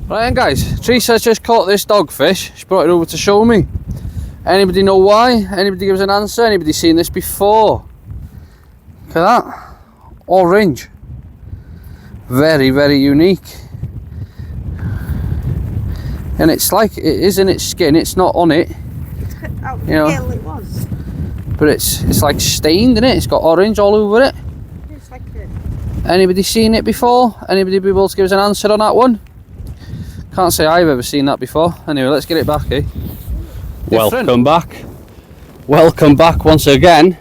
Right then guys, Teresa's just caught this dogfish. She brought it over to show me. Anybody know why? Anybody gives an answer? Anybody seen this before? Look at that. Orange. Very, very unique. And it's like, it is in its skin, it's not on it. You know, it was. But it's like stained, isn't it? It's got orange all over it. It's like a... Anybody seen it before? Anybody be able to give us an answer on that one? Can't say I've ever seen that before. Anyway, let's get it back, eh? Welcome back. Welcome back once again.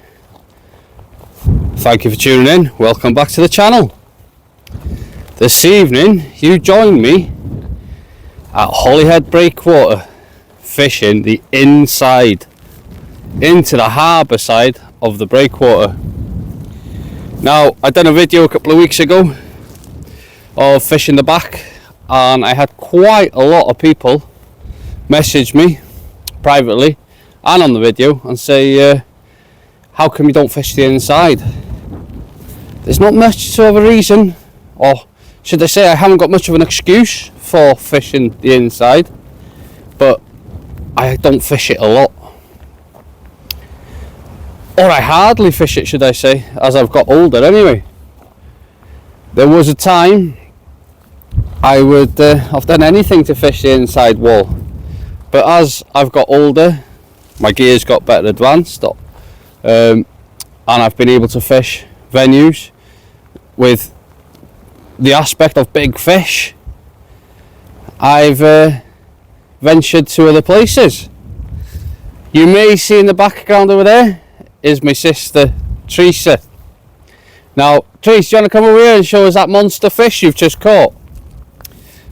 Thank you for tuning in. Welcome back to the channel. This evening, you join me at Holyhead breakwater, fishing the inside, into the harbour side of the breakwater. Now, I done a video a couple of weeks ago of fishing the back, and I had quite a lot of people message me privately and on the video and say, how come you don't fish the inside? There's not much of a reason, or should I say I haven't got much of an excuse for fishing the inside, but I don't fish it a lot. Or I hardly fish it, should I say, as I've got older anyway. There was a time I would have done anything to fish the inside wall, but as I've got older, my gear's got better advanced, and I've been able to fish venues with the aspect of big fish. I've ventured to other places. You may see in the background over there is my sister Teresa. Now Teresa, do you want to come over here and show us that monster fish you've just caught?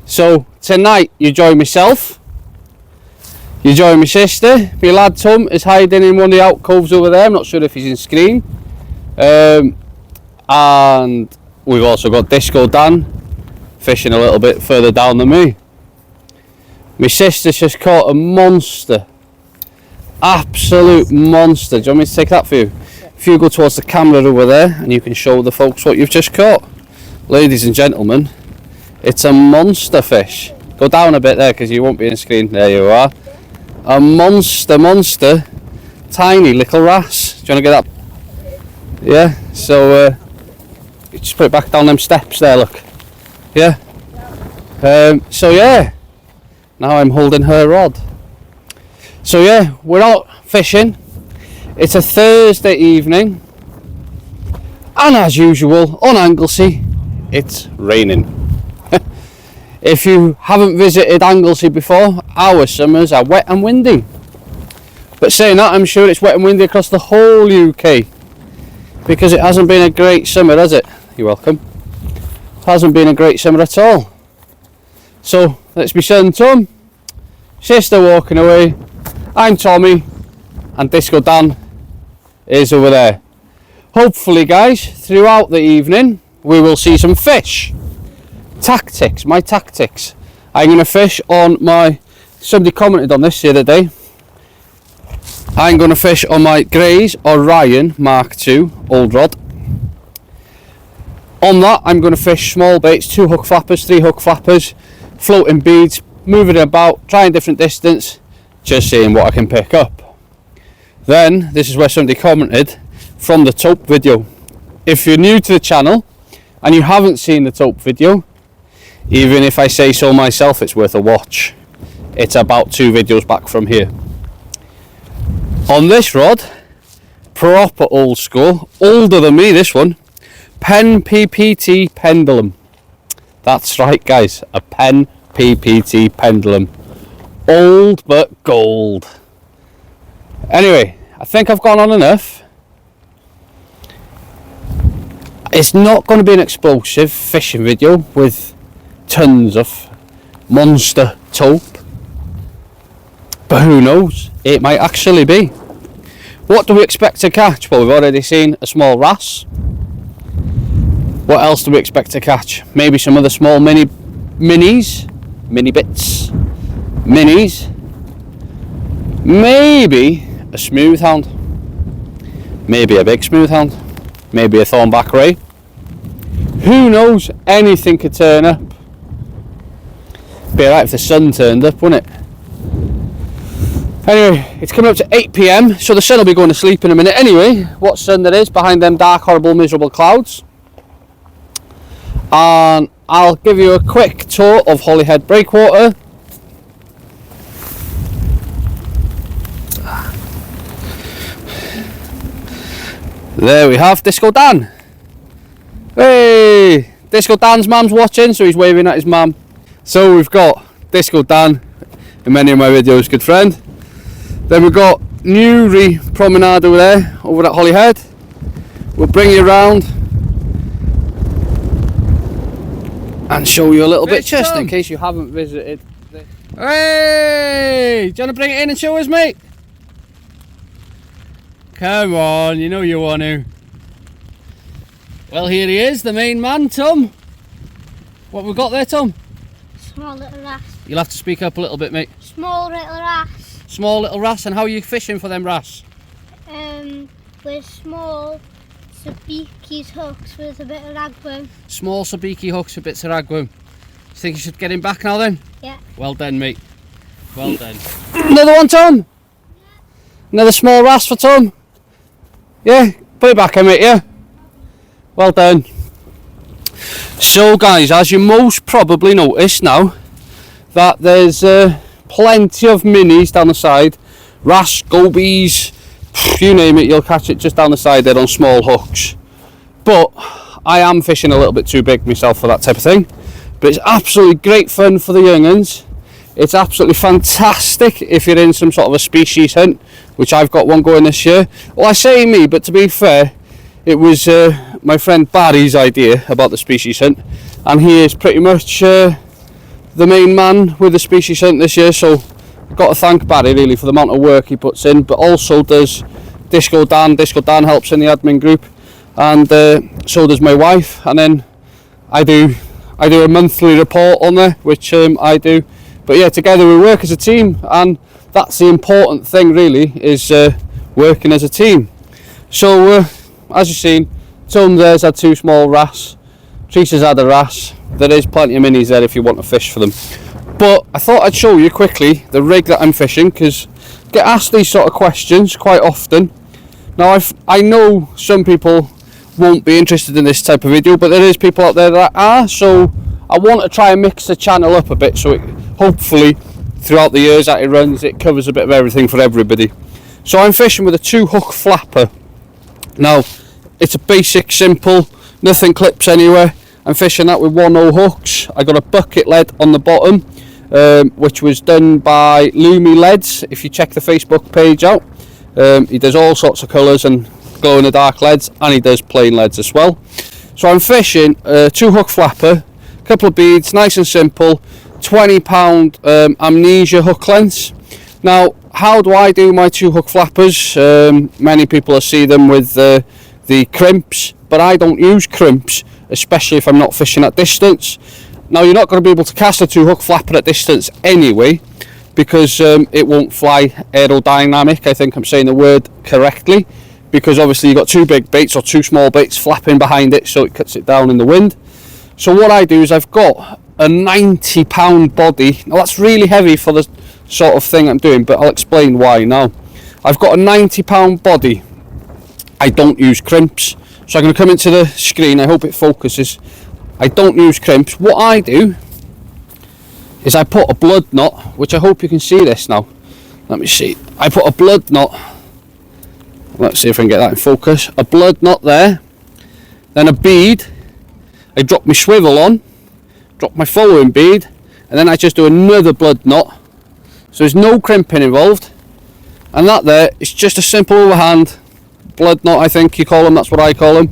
So tonight you join myself, you join my sister. My lad Tom is hiding in one of the alcoves over there. I'm not sure if he's in screen. And we've also got Disco Dan fishing a little bit further down than me. My sister's just caught a monster, absolute monster. Do you want me to take that for you? Yeah. If you go towards the camera over there and you can show the folks what you've just caught. Ladies and gentlemen, it's a monster fish. Go down a bit there because you won't be in screen. There you are. A monster, tiny little wrasse. Do you want to get that? Yeah, so you just put it back down them steps there, look. Yeah. So yeah, now I'm holding her rod. So yeah, we're out fishing. It's a Thursday evening, and as usual on Anglesey, it's raining. If you haven't visited Anglesey before, our summers are wet and windy. But saying that, I'm sure it's wet and windy across the whole UK, because it hasn't been a great summer, has it? You're welcome. It hasn't been a great summer at all. So let's be son Tom, sister walking away. I'm Tommy, and Disco Dan is over there. Hopefully guys, throughout the evening we will see some fish. Tactics, my tactics. I'm going to fish on my, somebody commented on this the other day, I'm going to fish on my Grays Orion Mark II old rod. On that I'm going to fish small baits, 2 hook flappers, 3 hook flappers, floating beads, moving about, trying different distance, just seeing what I can pick up. Then this is where somebody commented from the taupe video. If you're new to the channel and you haven't seen the taupe video, even if I say so myself, it's worth a watch. It's about 2 videos back from here. On this rod, proper old school, older than me this one, Pen PPT pendulum. That's right guys, a Pen PPT pendulum. Old but gold. Anyway, I think I've gone on enough. It's not going to be an explosive fishing video with tons of monster taupe, but who knows, it might actually be. What do we expect to catch? Well, we've already seen a small wrasse. What else do we expect to catch? Maybe some other small mini bits, minis, maybe a smooth hound, maybe a big smooth hound, maybe a thornback ray. Who knows, anything could turn up. Be alright if the sun turned up, wouldn't it? Anyway, it's coming up to 8 PM, so the sun will be going to sleep in a minute anyway. What sun there is behind them dark, horrible, miserable clouds. And I'll give you a quick tour of Holyhead breakwater. There we have Disco Dan. Hey! Disco Dan's mum's watching, so he's waving at his mum. So we've got Disco Dan in many of my videos, good friend. Then we've got Newry Promenade over there, over at Holyhead. We'll bring you around and show you a little bit, just in case you haven't visited. Hey! Do you want to bring it in and show us, mate? Come on, you know you want to. Well, here he is, the main man, Tom. What we got there, Tom? Small little wrasse. You'll have to speak up a little bit, mate. Small little wrasse. Small little wrasse, and how are you fishing for them wrasse? With small sabiki hooks with a bit of ragworm. Small sabiki hooks with bits of ragworm. You think you should get him back now then? Yeah. Well done, mate. Well done. Another one, Tom? Yeah. Another small wrasse for Tom? Yeah? Put it back in, mate, yeah? Well done. So guys, as you most probably noticed now, that there's plenty of minis down the side. Wrasse, gobies, you name it, you'll catch it just down the side there on small hooks. But I am fishing a little bit too big myself for that type of thing. But it's absolutely great fun for the young uns. It's absolutely fantastic if you're in some sort of a species hunt, which I've got one going this year. Well, I say me, but to be fair, it was my friend Barry's idea about the species hunt, and he is pretty much the main man with the species hunt this year, so I've got to thank Barry really for the amount of work he puts in, but also does Disco Dan. Disco Dan helps in the admin group, and so does my wife, and then I do a monthly report on there, which I do. But yeah, together we work as a team, and that's the important thing really, is working as a team. So as you've seen, Tom there's had two small wrasse, Teresa's had a wrasse. There is plenty of minis there if you want to fish for them. But I thought I'd show you quickly the rig that I'm fishing, because I get asked these sort of questions quite often. Now I know some people won't be interested in this type of video, but there is people out there that are, so I want to try and mix the channel up a bit, so it hopefully throughout the years that it runs, it covers a bit of everything for everybody. So I'm fishing with a 2-hook flapper. Now it's a basic, simple, nothing clips anywhere. I'm fishing that with 1/0 hooks. I got a bucket lead on the bottom, which was done by Loomy Leads. If you check the Facebook page out, he does all sorts of colours and glow in the dark leads, and he does plain leads as well. So I'm fishing a 2-hook flapper, a couple of beads, nice and simple, £20 amnesia hook lengths. Now, how do I do my 2-hook flappers? Many people see them with the crimps, but I don't use crimps, especially if I'm not fishing at distance. Now, you're not going to be able to cast a 2-hook flapper at distance anyway, because it won't fly aerodynamic. I think I'm saying the word correctly, because obviously you've got two big baits or two small baits flapping behind it, so it cuts it down in the wind. So what I do is I've got a 90-pound body. Now that's really heavy for the sort of thing I'm doing, but I'll explain why now. I've got a 90-pound body. I don't use crimps, so I'm going to come into the screen. I hope it focuses. I don't use crimps. What I do is I put a blood knot, which I hope you can see this now. Let me see. I put a blood knot. Let's see if I can get that in focus. A blood knot there, then a bead. I drop my swivel on, drop my following bead, and then I just do another blood knot. So there's no crimping involved, and that there is just a simple overhand blood knot, I think you call them, that's what I call them,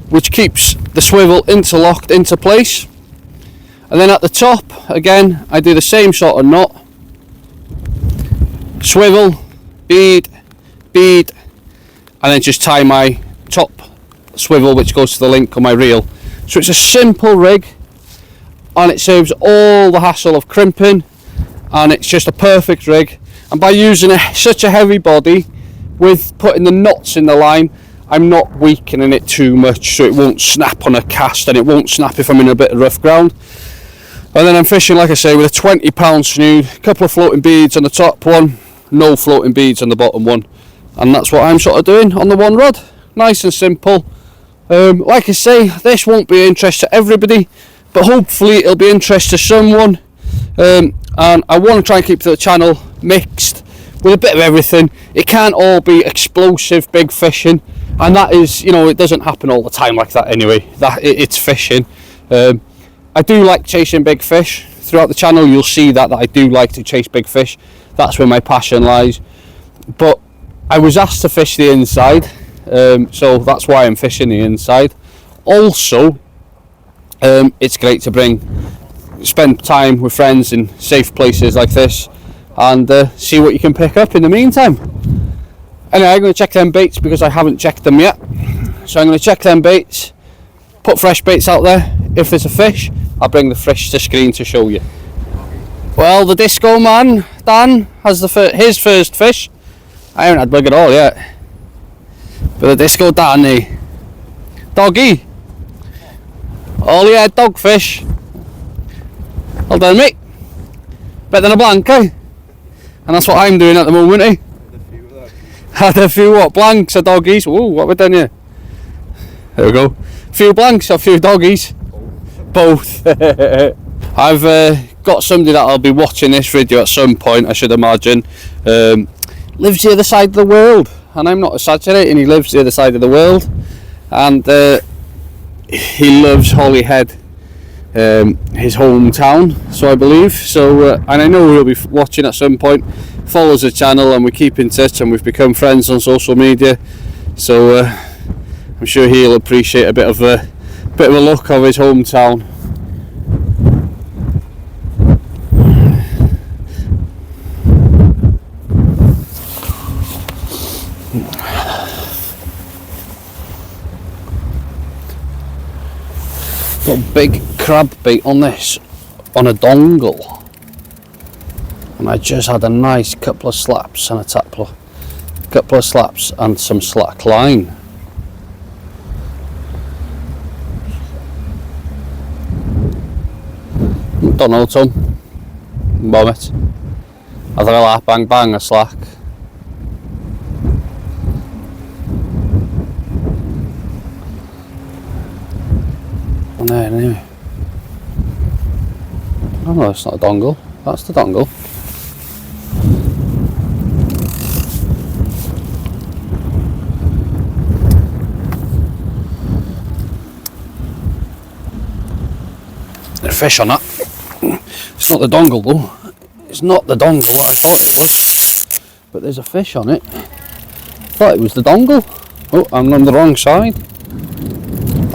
which keeps the swivel interlocked into place. And then at the top, again, I do the same sort of knot, swivel, bead, bead, and then just tie my top swivel, which goes to the link on my reel. So it's a simple rig, and it saves all the hassle of crimping, and it's just a perfect rig. And by using such a heavy body, with putting the knots in the line, I'm not weakening it too much, so it won't snap on a cast, and it won't snap if I'm in a bit of rough ground. And then I'm fishing, like I say, with a 20-pound snood, a couple of floating beads on the top one, no floating beads on the bottom one, and that's what I'm sort of doing on the one rod. Nice and simple. Like I say, this won't be of interest to everybody, but hopefully it'll be interest to someone. And I want to try and keep the channel mixed with a bit of everything. It can't all be explosive big fishing, and that is, you know, it doesn't happen all the time like that anyway. It's fishing. I do like chasing big fish. Throughout the channel you'll see that I do like to chase big fish. That's where my passion lies. But I was asked to fish the inside, so that's why I'm fishing the inside. Also, it's great to spend time with friends in safe places like this and see what you can pick up in the meantime. Anyway, I'm going to check them baits because I haven't checked them yet. So I'm going to check them baits, put fresh baits out there. If there's a fish, I'll bring the fish to screen to show you. Well, the disco man, Dan, has his first fish. I haven't had big at all yet. But the disco Danny. Doggy. Holyhead dogfish. Well done, mate. Better than a blank, eh? And that's what I'm doing at the moment, eh? Had a few what? Blanks or doggies? Ooh, what have we done here? There we go. A few blanks or a few doggies? Both. I've got somebody that I'll be watching this video at some point, I should imagine. Lives the other side of the world, and I'm not exaggerating, he lives the other side of the world, and he loves Holyhead, his hometown, so I believe. So and I know he'll be watching at some point, follows the channel, and we keep in touch, and we've become friends on social media, so I'm sure he'll appreciate a bit of a look of his hometown. Got a big crab bait on this, on a dongle, and I just had a nice couple of slaps and couple of slaps and some slack line. Don't know, Tom. Vomit. I thought I'll bang bang a slack. And then anyway. Oh no, it's not a dongle. That's the dongle. There's a fish on that. It's not the dongle though. It's not the dongle that I thought it was. But there's a fish on it. Thought it was the dongle. Oh, I'm on the wrong side.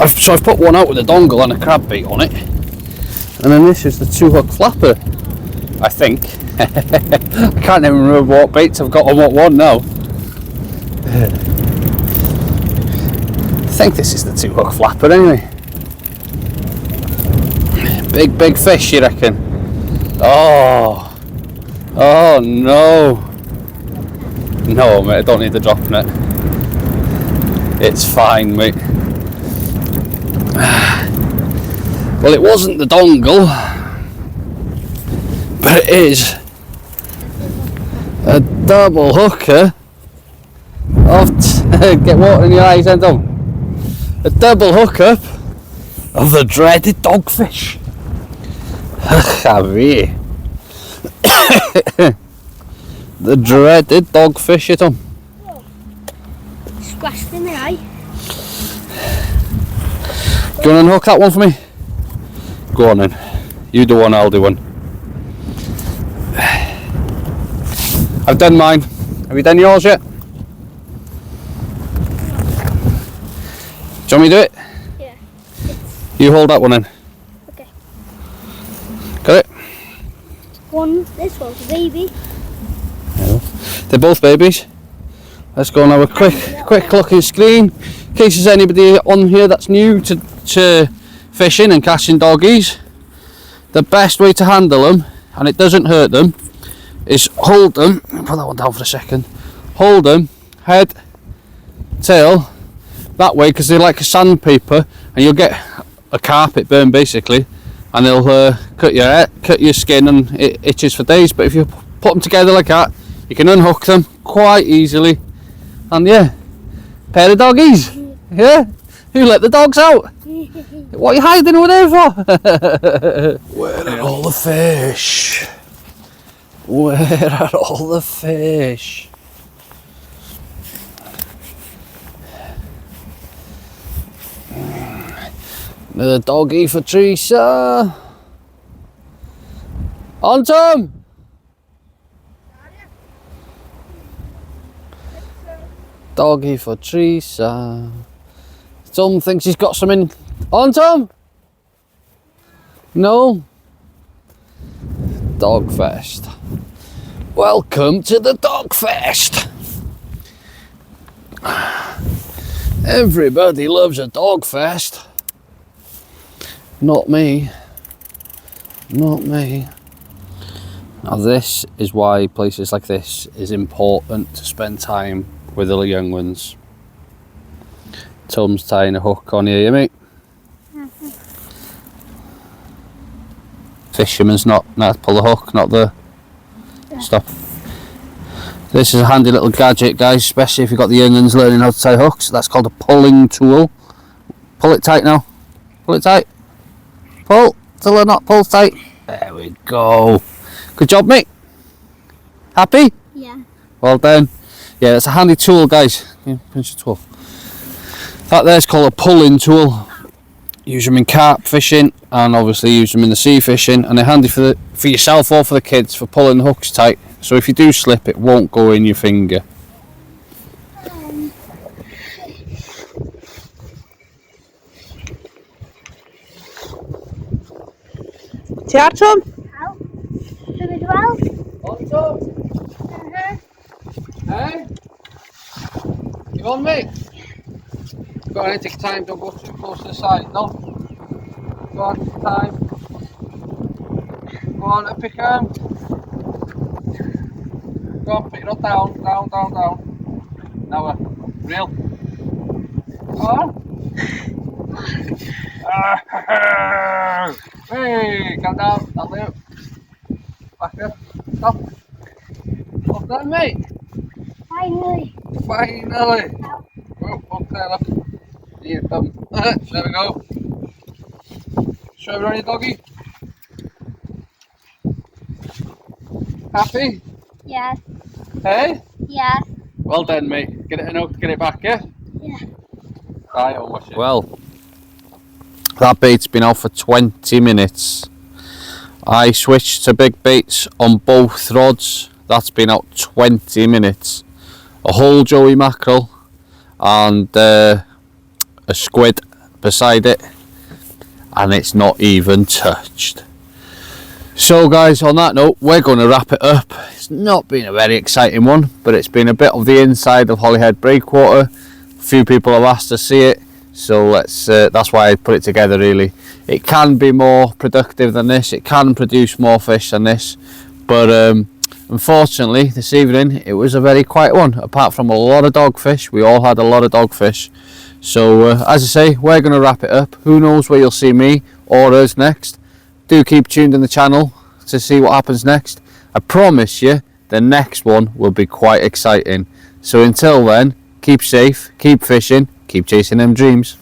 So I've put one out with a dongle and a crab bait on it. And then this is the 2-hook flapper, I think. I can't even remember what baits I've got on what one now. I think this is the 2-hook flapper anyway. Big fish, you reckon? Oh no. No, mate, I don't need the drop net. It's fine, mate. Well, it wasn't the dongle, but it is a double hooker of get water in your eyes, and a double hookup of the dreaded dogfish. The dreaded dogfish, it on. Scratched in the eye. Do you want to unhook that one for me? Go on then. You do one, I'll do one. I've done mine. Have you done yours yet? Do you want me to do it? Yeah. You hold that one then. Okay. Got it? This one's a baby. Yeah. They're both babies. Let's go and have a quick look at the screen. In case there's anybody on here that's new to fishing and catching doggies, the best way to handle them, and it doesn't hurt them, is hold them, put that one down for a second, hold them, head, tail, that way, because they're like a sandpaper, and you'll get a carpet burn basically, and they'll cut your skin, and it itches for days. But if you put them together like that, you can unhook them quite easily, and yeah, pair of doggies. Yeah, who let the dogs out? What are you hiding over there for? Where are all the fish? Where are all the fish? Another doggy for Teresa. On Tom! Doggy for Teresa. Tom thinks he's got something. On Tom! No? Dogfest. Welcome to the Dogfest. Everybody loves a Dogfest. Not me. Not me. Now this is why places like this is important to spend time with the young ones. Tom's tying a hook on here, mate. Fisherman's not pull the hook, not the stop. This is a handy little gadget, guys, especially if you've got the young ones learning how to tie hooks. That's called a pulling tool. Pull it tight now. Pull it tight. Pull till they're not pulled tight. There we go. Good job, mate. Happy? Yeah. Well done. Yeah, it's a handy tool, guys. Yeah, pinch the tool. That there's called a pulling tool. Use them in carp fishing, and obviously use them in the sea fishing, and they're handy for yourself or for the kids for pulling the hooks tight. So if you do slip, it won't go in your finger. Chat Tom? How? Do it well? On Tom. Hey? You on, mate? Go on, take time, don't go too close to the side, no? Go on, take time. Go on, up you come. Go on, pick it up, down. Now, reel. Go on. Hey, come down, that'll do. Back up, stop. Up there, mate. Finally. Finally. Oh, up there, look. Here it comes. There we go. Show everyone your doggy. Happy? Yeah. Hey? Yeah. Well done, mate. Get it in hook, get it back, yeah? Yeah. I'll wash it. Well, that bait's been out for 20 minutes. I switched to big baits on both rods. That's been out 20 minutes. A whole joey mackerel and a squid beside it, and it's not even touched. So guys, on that note, we're going to wrap it up. It's not been a very exciting one, but it's been a bit of the inside of Holyhead breakwater. A few people have asked to see it, so let's that's why I put it together. Really, it can be more productive than this, it can produce more fish than this, but unfortunately this evening it was a very quiet one. Apart from a lot of dogfish, we all had a lot of dogfish. So as I say, we're going to wrap it up. Who knows where you'll see me or us next. Do keep tuned in the channel to see what happens next. I promise you the next one will be quite exciting. So until then, keep safe, keep fishing, keep chasing them dreams.